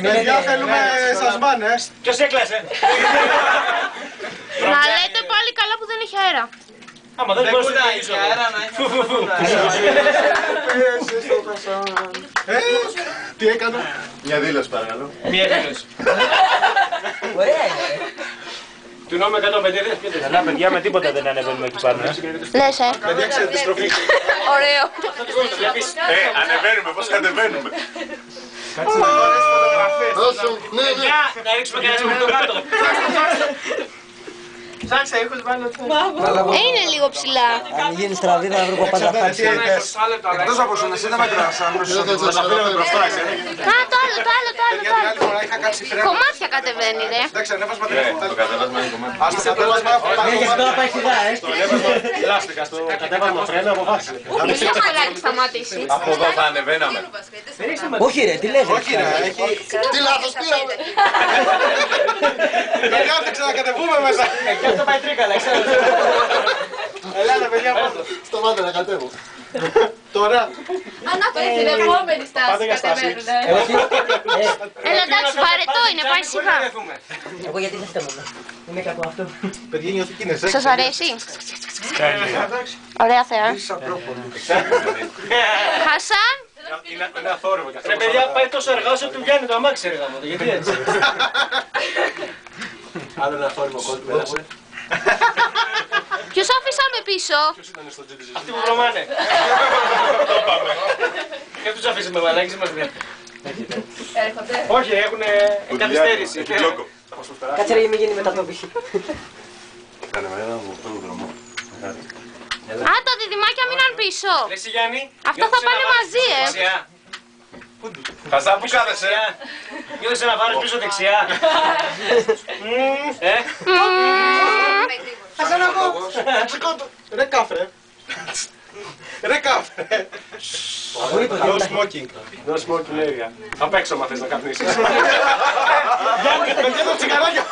Παιδιά, θέλουμε σας μπάνε. Ποιος έκλασε? Να λέτε πάλι καλά που δεν έχει αέρα. Άμα δεν μπορείς να έχεις αέρα να έχεις. Τι έκανα? Μια δήλωση παρακαλώ. Μία δήλωση. Ωραία είναι. Του νόμου 150. Καλά παιδιά, με τίποτα δεν ανεβαίνουμε εκεί πάνω. Λες, Παιδιά, ξέρετε τη στροφή. Ωραίο. Ανεβαίνουμε, πώς κατεβαίνουμε. Κάτσε να πάρεις φωτογραφίες. Παιδιά, να ρίξουμε και ένα σκοπτό κάτω. Ψάξε, έχω βάλει ότι Είναι λίγο ψηλά. Αν γίνει στραβή θα βρω πάντα χάρτη. Εκτός από σου, εσύ δεν με κράς. Α, το άλλο. Γιατί άλλη φορά είχα κάτσει φρέμα. Κομμάτια κατεβαίνει, ρε. Εντάξει, ανέβασμα δεν έχω. Το κατεβάσμα είναι κομμάτι. Ας το κατέβασμα. Γιατί τώρα πάει σιγά, Λάστικα στο κατέβασμα φρένα αποφάσισε. Μια χαρά έχει σταματήσει. Από εδώ θα ανεβαίναμε. Όχι ρε, τι λες. Όχι ρε, έχει... Τι λάθος πήραμε. Παιδιά, δεν ξανακατεβούμε μέσα. Και αυτό πάει τρίκαλα, ξέρω. Ελάτε παιδιά, πάμε. Σταμάτα να κατέβω. Τώρα. Ανάπτυξη στην επόμενη στάση κατεβαίνουν. Έλα, εντάξει, βαρετό είναι, πάει σιγά. Εγώ γιατί δεν φταίω. Είμαι κακό αυτό. Παιδιά, νιώθει και είναι σεξ. Σας αρέσει? Ωραία θεά. Χασάν, Είναι αθόρυβο κι αυτό. Ρε παιδιά, πάει τόσο αργά όσο του Γιάννη το αμάξι ρε γάμο. Γιατί έτσι? Άλλο ένα αθόρυβο κόσμο πέρασε. ποιος αφήσαμε πίσω? Αυτοί που βρωμάνε. Και τους αφήσαμε μαλάκες, είμαστε μια. Έρχονται. Όχι, έχουν καθυστέρηση. Κάτσε ρε, μην γίνει μετατόπιση. Κάνε με έναν μου δρόμο. Α, τα διδυμάκια μείναν πίσω. Ρε εσύ Γιάννη. Αυτά θα πάνε μαζί, Χασά, πού κάθεσαι? Νιώθεις ένα βάρος πίσω δεξιά. Χασάν εγώ. Ρε κάφρε. Ρε κάφρε. No smoking. No smoking area. Απ' έξω μα θες να καπνίσεις. Γιάννη, παιδιά το τσιγαράκια.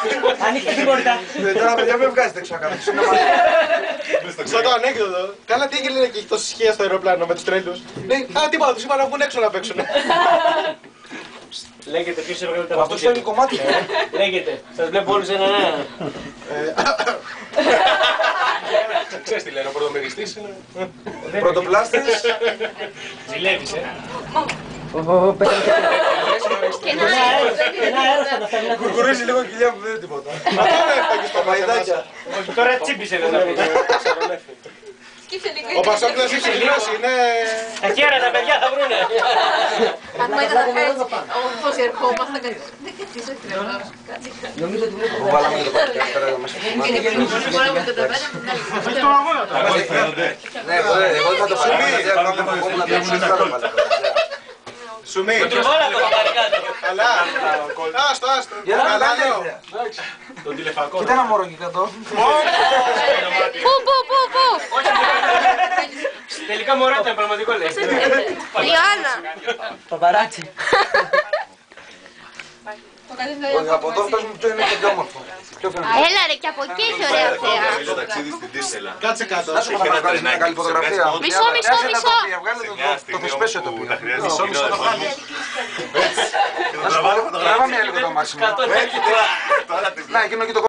Ανοίχτε την πόρτα. Τώρα παιδιά μην βγάζετε έξω να κάθεσαι. Σαν το ανέκδοτο. Καλά τι έγινε και έχει τόση σχέση στο αεροπλάνο με τους τρέλους. Λέει, α τίποτα, τους είπα να βγουν έξω να παίξουν. Λέγεται ποιος έβγαλε τα Αυτό είναι κομμάτι. Λέγεται. Σας βλέπω όλους έναν. Ξέρεις τι λένε, ο πρωτομεριστής είναι. Πρωτοπλάστης. Ζηλεύεις, Ένα αέρος θα τα φτάνει να Κουρκουρίζει λίγο κοιλιά που δεν είναι τίποτα. Αυτό είναι έφαγε στα μαϊδάκια. Όχι, τώρα τσίπησε δεν θα πει. Ο Πασόκλας έχει λιώσει, είναι... Τα χέρα τα παιδιά θα βρούνε. Αν μου ήταν έτσι, όπως ερχόμασταν κάτι. Δεν κατήσω τρελό. Νομίζω ότι βλέπω. Που βάλαμε το πακέτο πέρα μέσα. Είναι και πριν φορά που κατεβαίναμε. Έχει το αγώνα τώρα. Ναι, εγώ θα το πάρω. Σουμί. Το τριβόλα το πάρει κάτω. Καλά. Άστο, άστο. Καλά λέω. Τον τηλεφακό. Κοίτα ένα μωρό εκεί κάτω. Πού. Τελικά μωρά ήταν πραγματικό λες. Ιωάννα. Παπαράτσι. Από εδώ πες μου ποιο είναι και πιο όμορφο. Έλα ρε, και από εκεί έχει ωραία θέα. Το ταξίδι στην Τίσσελα. Κάτσε κάτω. Είχε ένα τρενάκι καλή φωτογραφία. Μισό. Το φυσπέσιο το Τα χρειάζεται μισό το βγάλει. Τραβάμε λίγο το μάξιμο. Τώρα την Να, εκείνο εκεί το